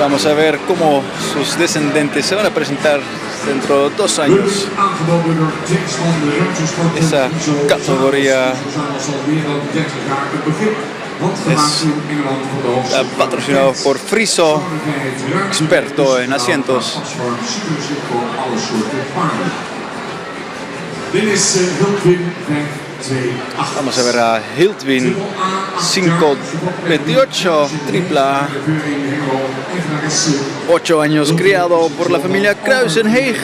Vamos a ver cómo sus descendientes se van a presentar dentro de 2 años. Esa categoría es patrocinado por Friso, experto en asientos. Vamos a ver a Hiltvin 528 AAA, 8 años, criado por la familia Kruisenheeg,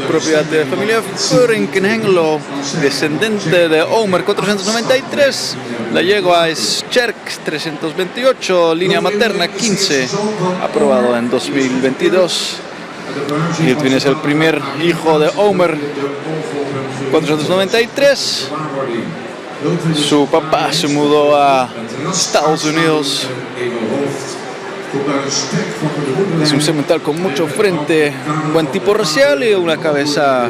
propiedad de la familia Föhring en Hengelo, descendente de Omer 493, la yegua es Cherk 328, línea materna 15, aprobado en 2022. Hiltvin es el primer hijo de Omer 493. Su papá se mudó a Estados Unidos. Es un semental con mucho frente, un buen tipo racial y una cabeza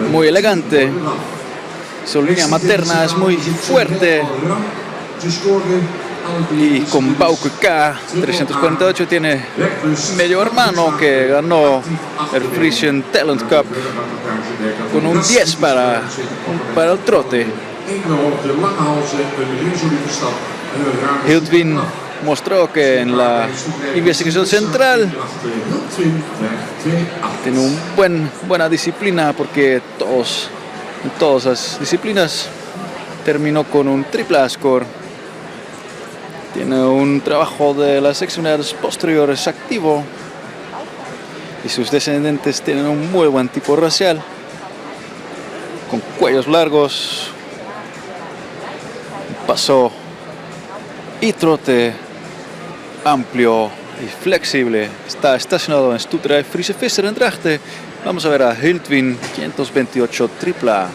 muy elegante. Su línea materna es muy fuerte. Y con Bauke K 348 tiene medio hermano que ganó el Frisian Talent Cup con un 10 para el trote. Hiltvin mostró que en la investigación central tiene buena disciplina, porque en todas las disciplinas terminó con un AAA score. Tiene un trabajo de las extremidades posteriores activo y sus descendientes tienen un muy buen tipo racial, con cuellos largos, paso y trote amplio y flexible. Está estacionado en Stuttgart Friese Visser en Drachte. Vamos a ver a Hiltvin 528 AAA.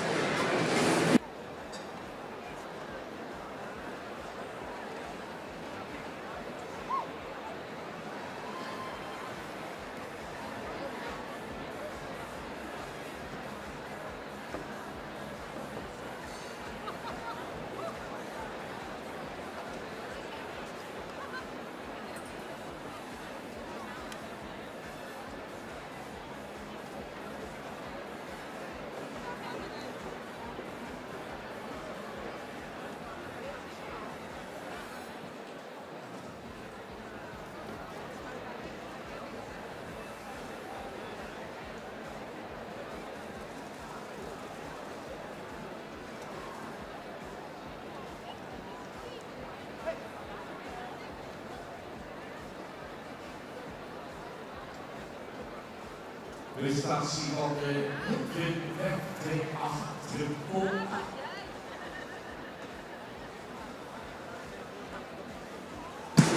Prestatie van de Hiltvin F28 triple.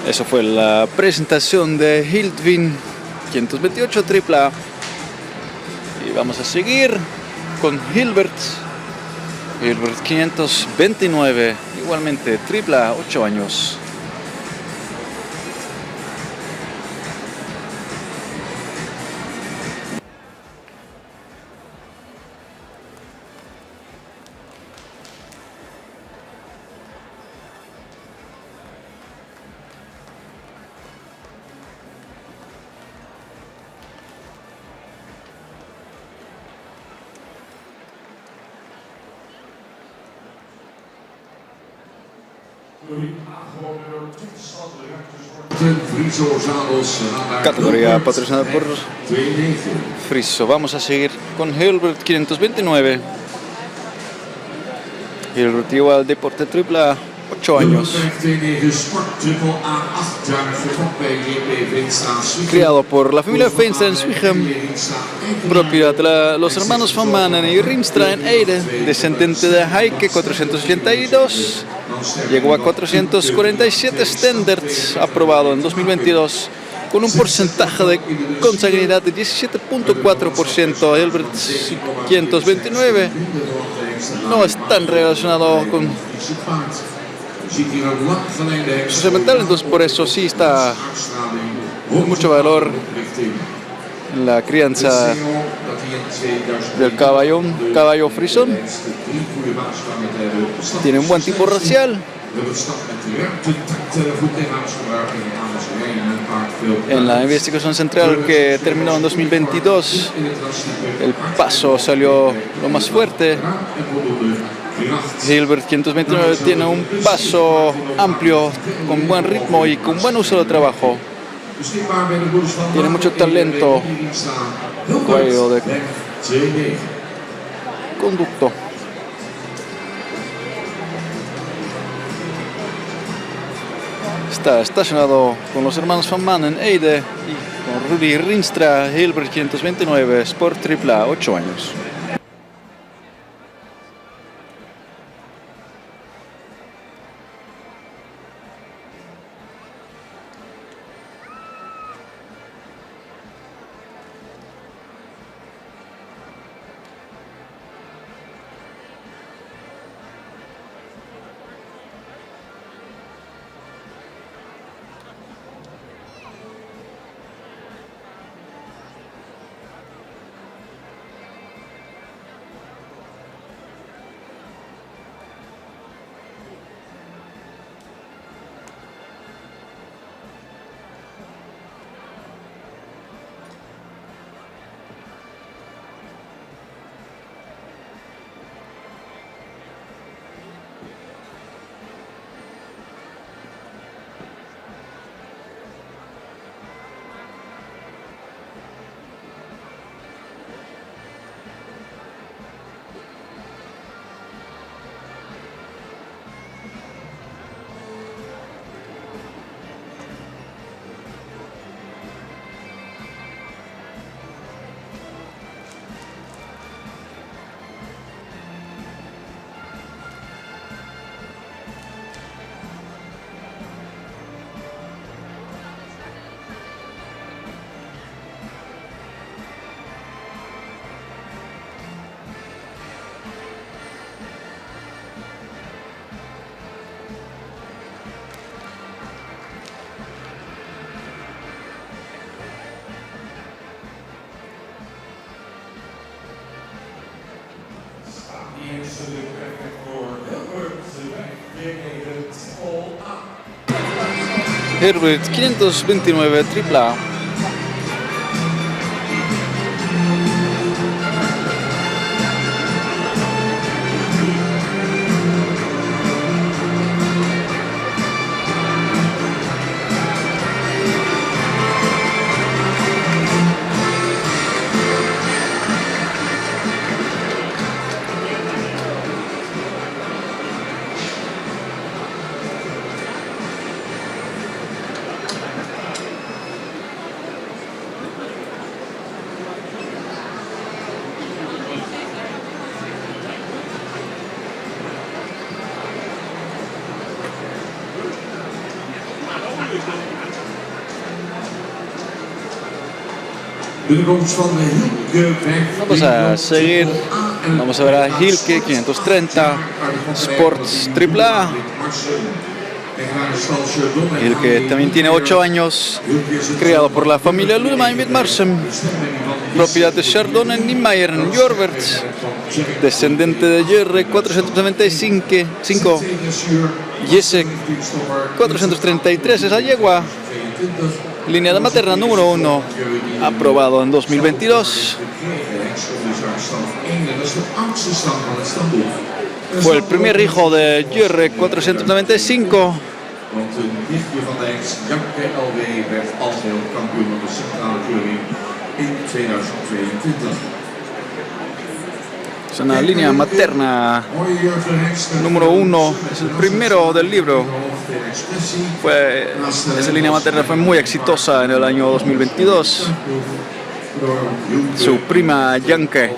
Eso fue la presentación de Hiltvin 528 AAA. Y vamos a seguir con Hilbert 529, igualmente AAA, 8 años. Categoría patrocinada por Friso. Vamos a seguir con Hilbert 529. Hilbert lleva al deporte AAA 8 años. Criado por la familia Feinstein Swichem, propiedad de los hermanos Van Manen y Rienstra en Eide, descendiente de Heike 482. Llegó a 447 standards, aprobado en 2022, con un porcentaje de consanguinidad de 17.4%. Hilbert 529 no es tan relacionado con su semental, entonces por eso sí está mucho valor en la crianza del caballo frisón. Tiene un buen tipo racial En la investigación central que terminó en 2022, el paso salió lo más fuerte. Hilbert 529 tiene un paso amplio, con buen ritmo y con buen uso de trabajo. Tiene mucho talento, cuello de conducto. Está estacionado con los hermanos Van Manen, Eide, y con Rudi Rienstra, Hilbert 529, Sport AAA, 8 años. Herbert 529 AAA. Vamos a seguir, vamos a ver a Hilke 530 Sports AAA. Hilke también tiene 8 años, criado por la familia Lulma y Midmarsum, propiedad de Chardon en Niemeyer en Jorvert, descendiente de Jerre 495, Jesse 433 es la yegua. Línea de materna número 1, aprobado en 2022. Fue el primer hijo de Jerre 495. Es una línea materna número 1, es el primero del libro. Esa línea materna fue muy exitosa en el año 2022. Su prima Janke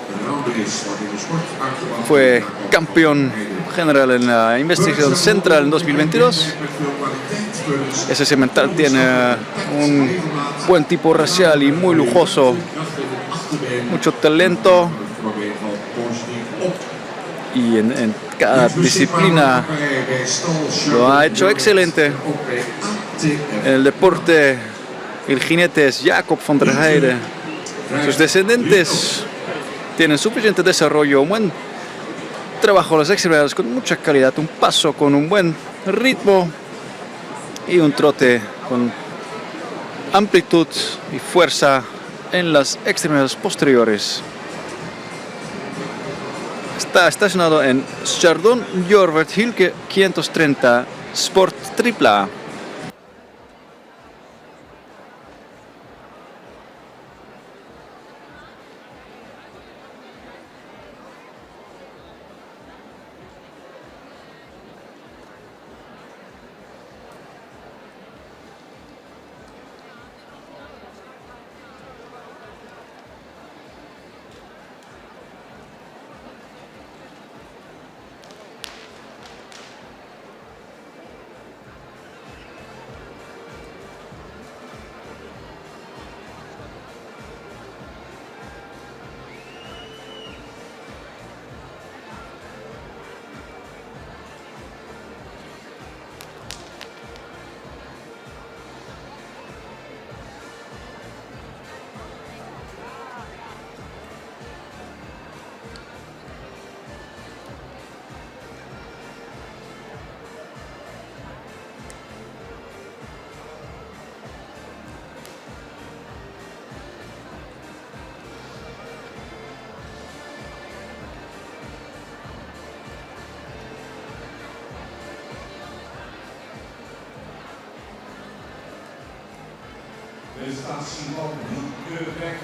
fue campeón general en la investigación central en 2022. Ese cemental tiene un buen tipo racial y muy lujoso, mucho talento. Y en cada disciplina lo ha hecho excelente. En el deporte, el jinete es Jacob van der Heide. Sus descendientes tienen suficiente desarrollo, un buen trabajo, las extremidades con mucha calidad, un paso con un buen ritmo y un trote con amplitud y fuerza en las extremidades posteriores. Está estacionado en Chardon Jorvert Hilke 530 Sport AAA. Prestatie van Hilke Weg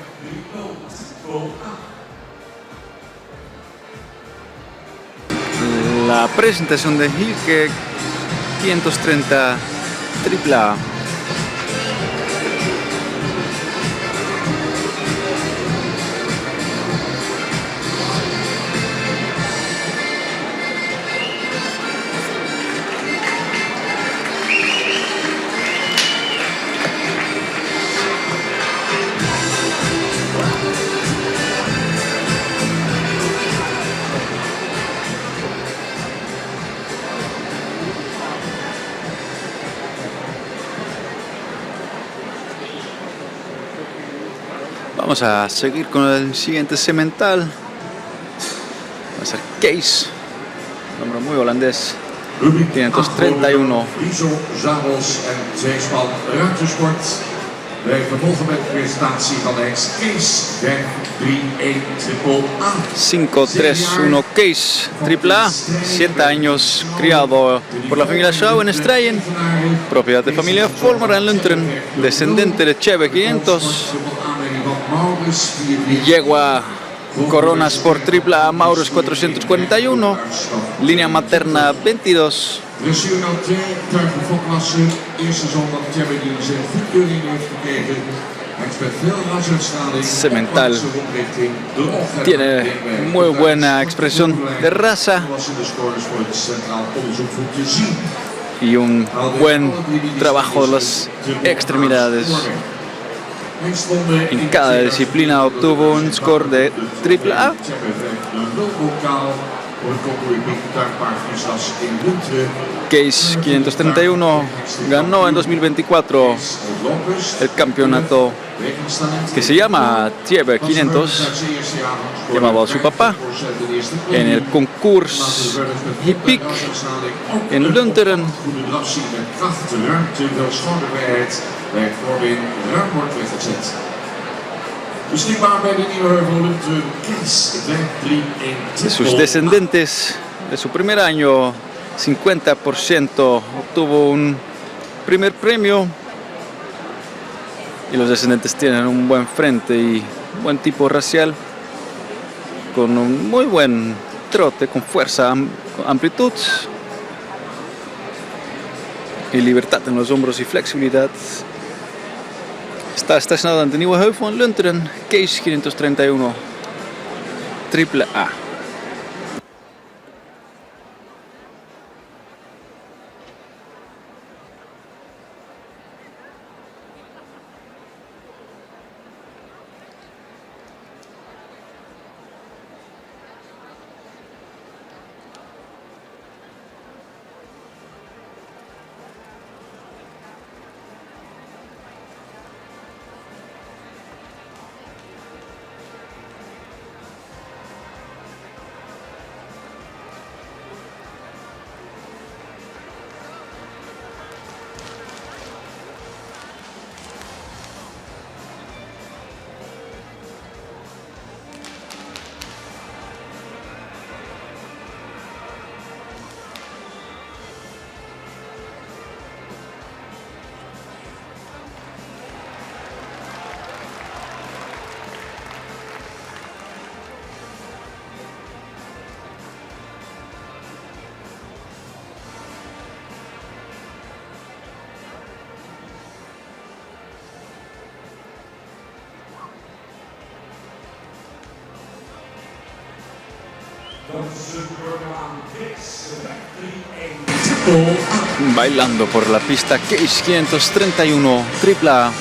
3-0. La presentación de Hilke 530 AAA. Vamos a seguir con el siguiente semental. Va a ser Kees, nombre muy holandés. 531. Friso, zadels en tweespan ruitersport. Wij vervolgen met de presentatie van de ex-Kees Weg 3-1 AAA. 531 Kees AAA, 7 años, criado por la familia Schouw en Strijen, propiedad de familia Volmer en Lunteren, descendente de Cheve 500, yegua Corona Sport AAA Maurus 441, línea materna 22. Dressuur 2, tuigen volklasse. Eerste seizoen dat Chebe die zijn goedkeuring heeft gekregen. Hij speelt veel rasuitstraling. Semental tiene muy buena expresión de raza y un buen trabajo de las extremidades. En cada disciplina obtuvo un score de AAA. Kees 531 ganó en 2024 el campeonato que se llama Chebe 500, llamado a su papá, en el concurso Hippiek en Lunteren. De sus descendentes de su primer año, 50% obtuvo un primer premio, y los descendentes tienen un buen frente y buen tipo racial, con un muy buen trote, con fuerza, con amplitud y libertad en los hombros y flexibilidad. Está estacionado ante Nieuwe Heuvel en Lunteren, Kees 531 AAA. Bailando por la pista Case 531 AAA.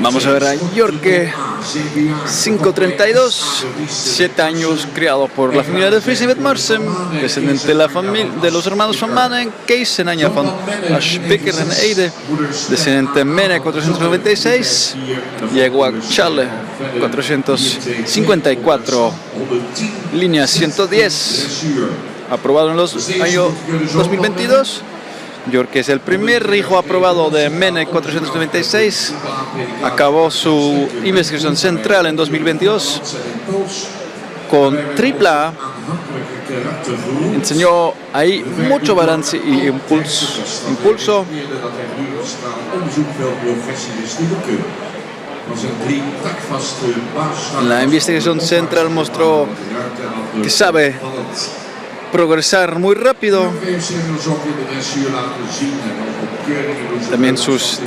Vamos a ver a Jorge 532, 7 años, criado por la familia de Friese Marsen, descendiente de la familia de los hermanos van Manen, Kees en año van Aschbecker en Eide, descendiente de Mene 496, llegó a Chale 454, línea 110, aprobado en los años 2022. Jorge es el primer hijo aprobado de Mene 496. Acabó su investigación central en 2022 con AAA. Enseñó ahí mucho balance y impulso. La investigación central mostró que sabe progresar muy rápido. También sus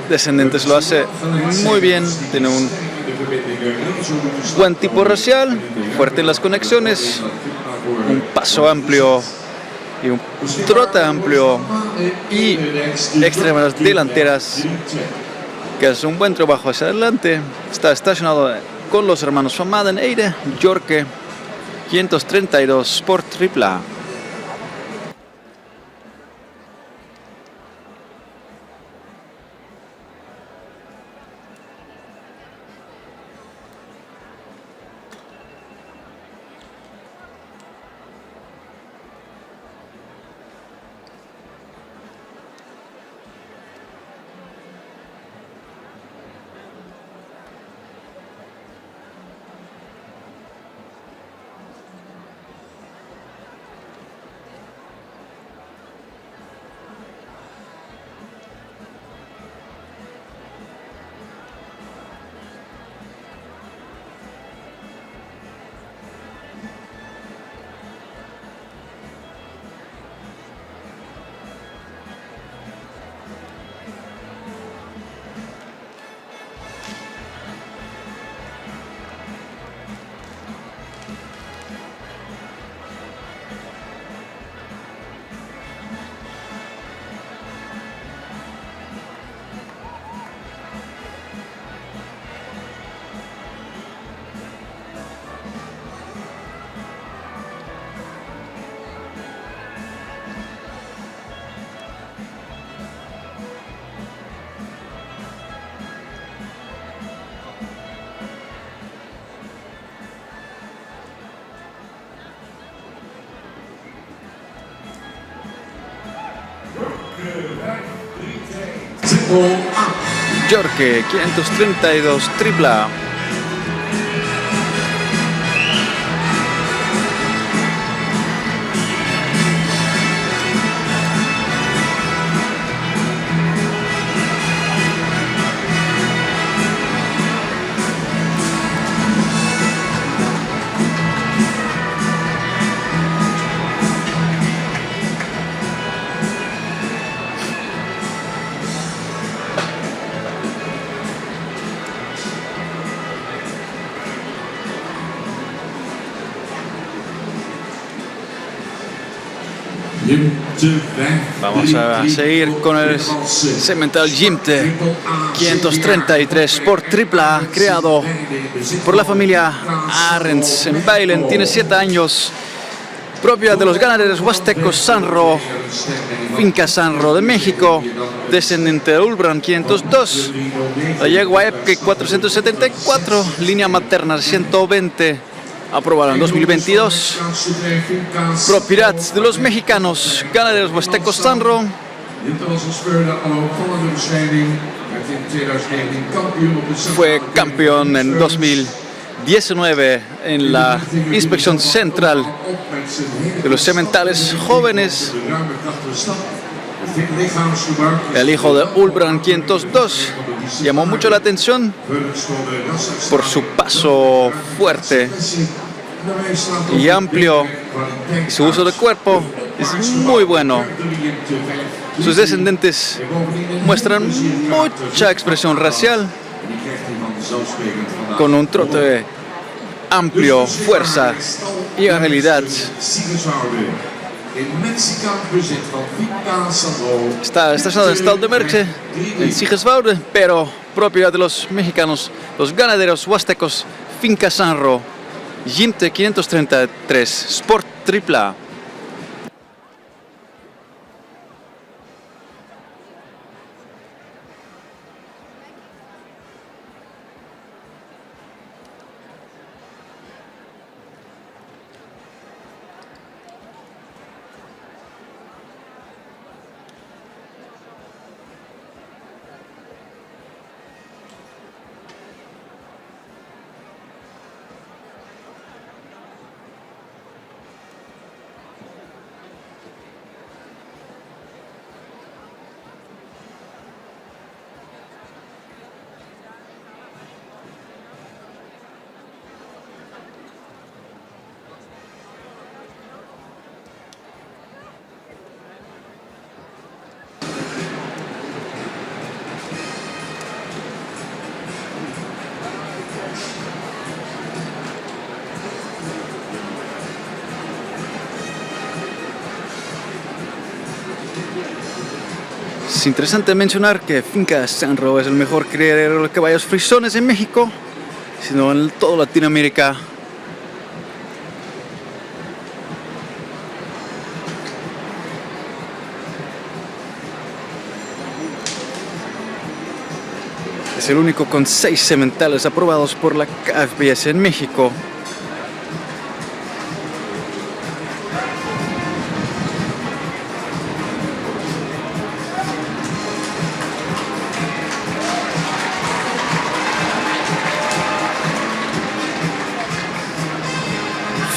descendientes lo hace muy bien. Tiene un buen tipo racial, fuerte en las conexiones, un paso amplio y un trote amplio y extremas delanteras, que hace un buen trabajo hacia adelante. Está estacionado con los hermanos van Manen Eide, Jorge 532 Sport AAA. Jorge 532 AAA. Vamos a seguir con el segmental Jimte 533 Sport AAA, creado por la familia Arends en Bailen. Tiene 7 años, propiedad de los ganaderos huastecos Sanro, Finca Sanro de México, descendiente de Ulbran 502, la yegua Epke 474, línea materna 120, aprobado en 2022. Propiedad de los mexicanos, Ganaderos Huastecos Sanro. Fue campeón en 2019 en la inspección central de los sementales jóvenes. El hijo de Ulbran 502 llamó mucho la atención por su paso fuerte y amplio, y su uso de cuerpo es muy bueno. Sus descendientes muestran mucha expresión racial, con un trote amplio, fuerza y agilidad. Está estacionado en el estado de Merche, en Sigeswoude, pero propiedad de los mexicanos, los ganaderos huastecos Finca Sanro, Jimte 533, Sport AAA. Es interesante mencionar que Finca Sanro es el mejor criadero de caballos frisones en México, sino en toda Latinoamérica. Es el único con 6 sementales aprobados por la KFBS en México.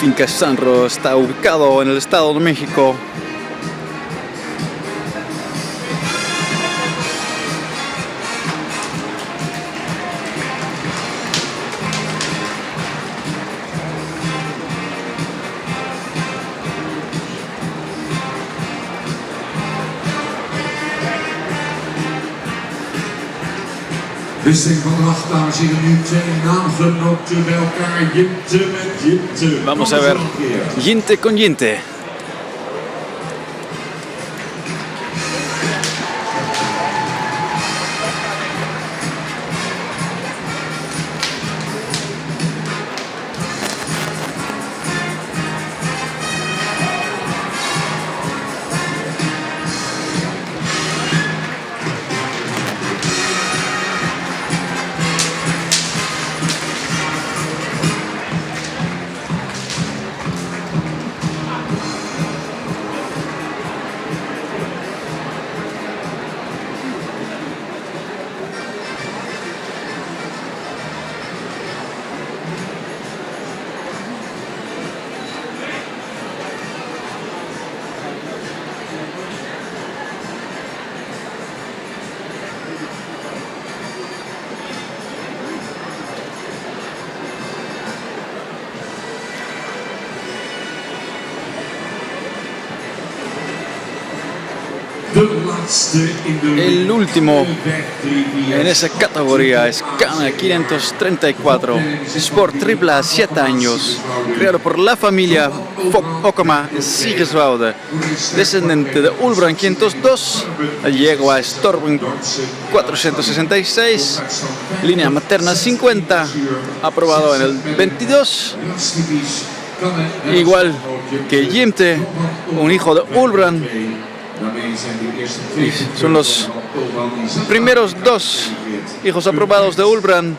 Finca Sanro está ubicado en el Estado de México. Wisseling van de wacht, dames en heren, nu 2 naamgenoten bij elkaar, Jimte met Jimte. Vamos a ver, Jimte con Jimte. El último en esa categoría es Cana 534, Sport AAA, 7 años, creado por la familia Okama en Sigeswoude, descendiente de Ulbran 502, llegó a Storben 466, línea materna 50, aprobado en el 22, igual que Jimte, un hijo de Ulbran. Son los primeros 2 hijos aprobados de Ulbran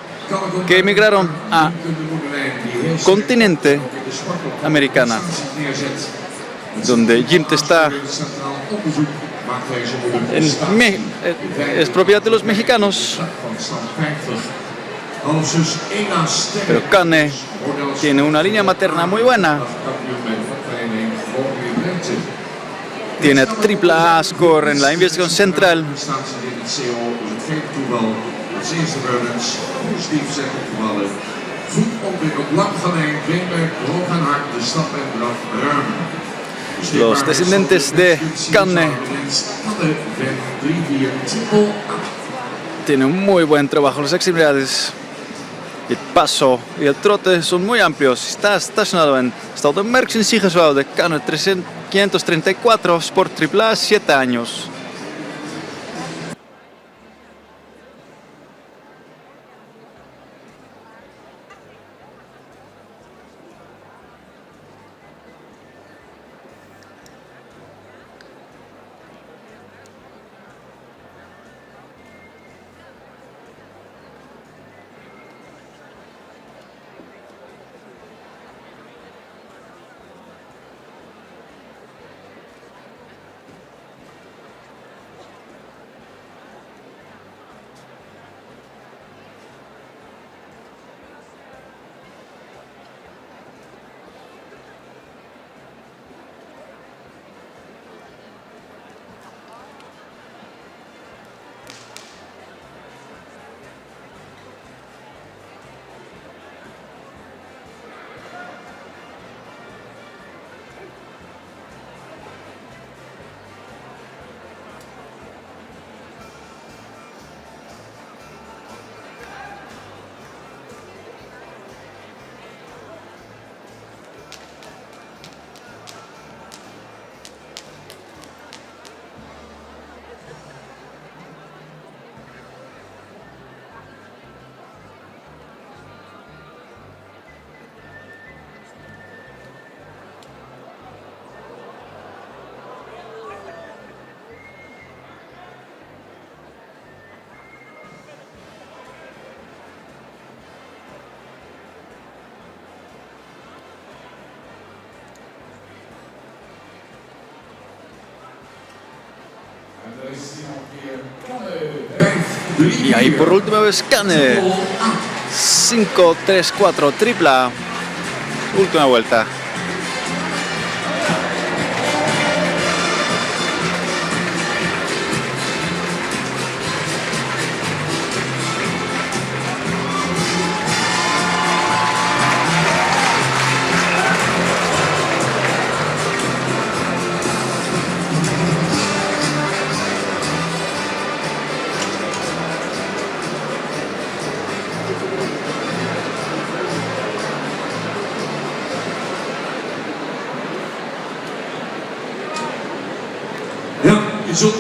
que emigraron a continente americana, donde Jimte está es propiedad de los mexicanos, pero Cane tiene una línea materna muy buena. Tiene AAA score en la investigación central. Los descendientes de Cane tienen un muy buen trabajo. Las extremidades, el paso y el trote son muy amplios. Está estacionado en estado de Merckx en Sigeswoude de Cane 534 por AAA 7 años. Y ahí por última vez Cane 5-3-4 AAA. Última vuelta.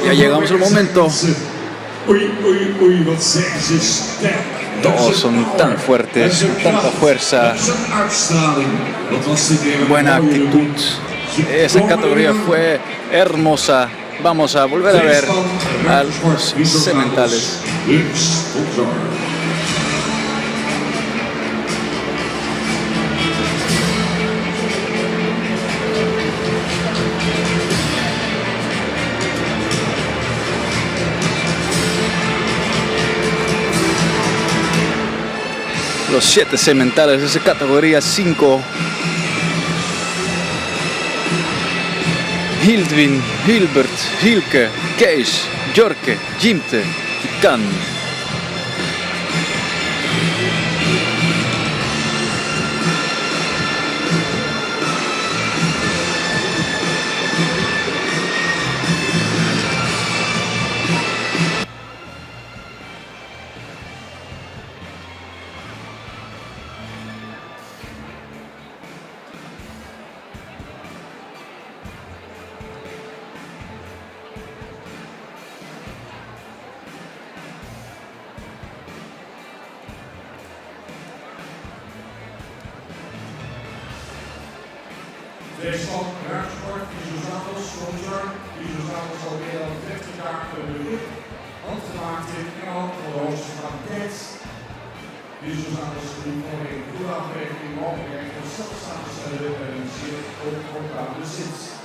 Ya llegamos al momento. Todos son tan fuertes, tanta fuerza, buena actitud. Esa categoría fue hermosa. Vamos a volver a ver a los sementales. Los 7 sementales de esa categoría 5. Hildwin, Hilbert, Hilke, Kees, Jorke, Jimte y Can. Deze van ruimsport, Isozatels, sponsor. Isozatels al meer dan 30 jaar per minuut. Handgemaakt in Engeland van de hoogste kwaliteit. Visuals voor een goede afweging mogelijk voor zelf samenstellen en zeer comfortabele zit.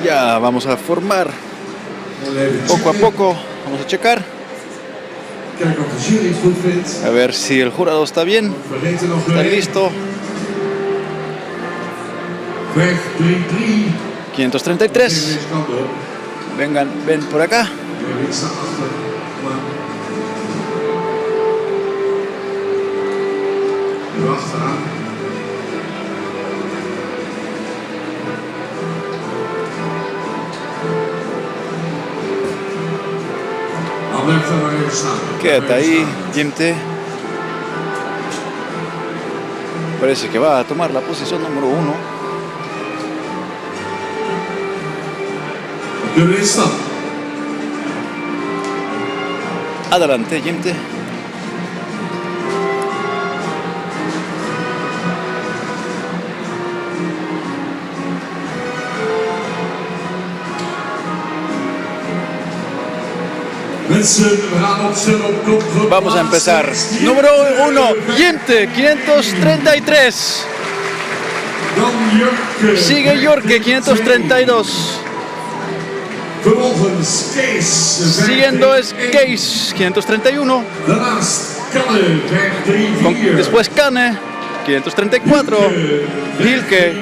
Ya vamos a formar poco a poco, vamos a checar, a ver si el jurado está bien, está listo. 533, vengan, ven por acá. Quédate ahí, Jimte. Parece que va a tomar la posición número 1. Adelante, Jimte. Vamos a empezar. Número 1, Jimte, 533. Sigue Jorke, 532. Siguiendo es Kees, 531. Kanne, weg 3-4. Después Kane, 534. Hilke,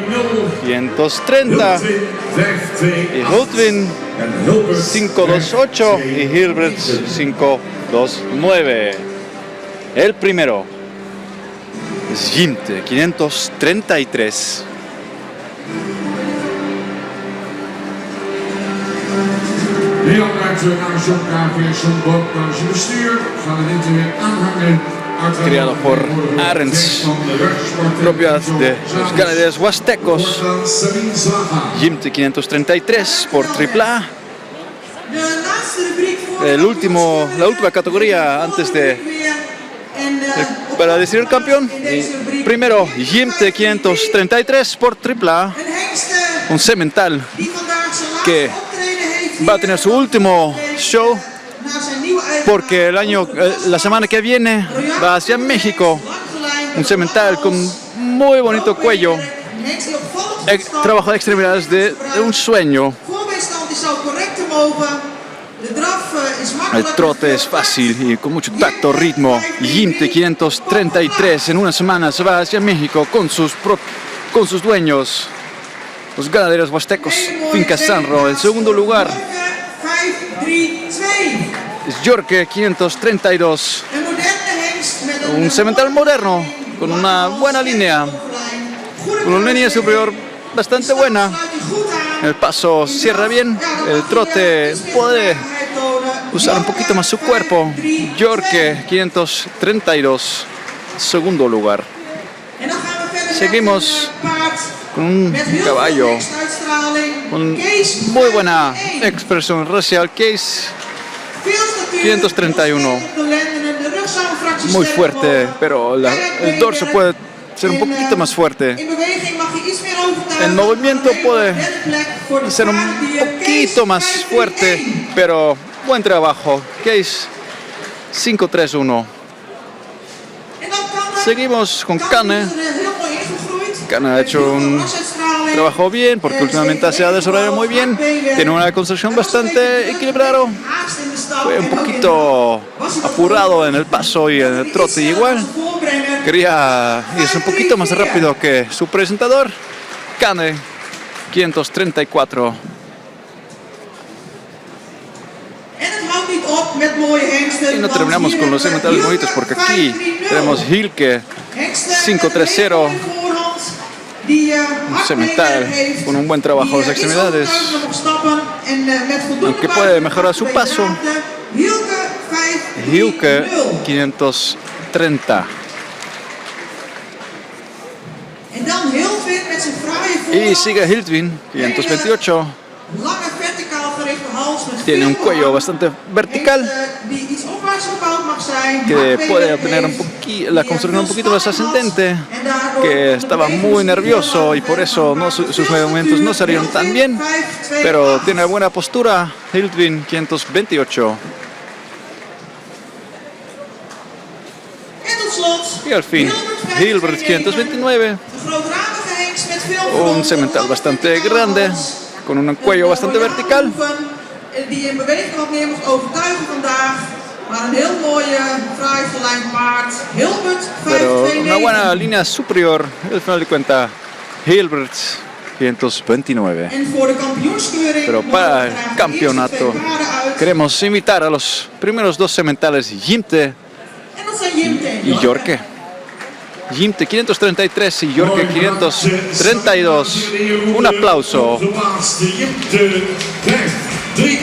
530. Y Hultwin, 528. Y Hilbert, 529. El primero es Jimte, 533. Leon Ruiter namens John KV, John Boot namens je bestuur. Gaan de winter weer aanhangen. Criado por Arends, propiedad de los ganaderos huastecos. Jimte 533 por AAA. La última categoría antes para decidir el campeón. Y primero, Jimte 533 por AAA. Un semental que va a tener su último show porque la semana que viene va hacia México. Un semental con muy bonito cuello. Trabajo de extremidades de un sueño. El trote es fácil y con mucho tacto, ritmo. Jimte 533 en una semana se va hacia México con sus dueños, los ganaderos huastecos, Finca Sanro. En segundo lugar es Yorke 532, un semental moderno con una buena línea, con una línea superior bastante buena. El paso cierra bien, el trote puede usar un poquito más su cuerpo. Yorke 532, segundo lugar. Seguimos con un caballo con muy buena expresión racial, Case 531, muy fuerte, pero el dorso puede ser un poquito más fuerte. El movimiento puede ser un poquito más fuerte, pero buen trabajo. Case 531. Seguimos con Kane. Kane ha hecho un trabajo bien porque últimamente se ha desarrollado muy bien. Tiene una construcción bastante equilibrada. Fue un poquito apurado en el paso y en el trote igual. Quería irse un poquito más rápido que su presentador. Kane 534. Y no terminamos con los sementales bonitos porque aquí tenemos Hilke 530. Un semental con un buen trabajo de las extremidades, aunque puede mejorar su paso. Hilke 530. Y sigue Hiltwin 528. Tiene un cuello bastante vertical que puede obtener la construcción un poquito más ascendente, que estaba muy nervioso y por eso sus movimientos no salieron tan bien, pero tiene buena postura. Hiltwin 528. Y al fin Hilbert 529, un semental bastante grande con un cuello bastante vertical. Die in beweging wat meer moest overtuigen vandaag. Maar een heel mooie, fraai verlijnd paard. Hilbert 529. Pero una buena línea superior, al final de cuentas, Hilbert 529. Pero para el campeonato queremos invitar a los primeros dos sementales, Jimte y Yorke. Jimte 533 y Yorke 532. Un aplauso. 3.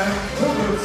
En Robert,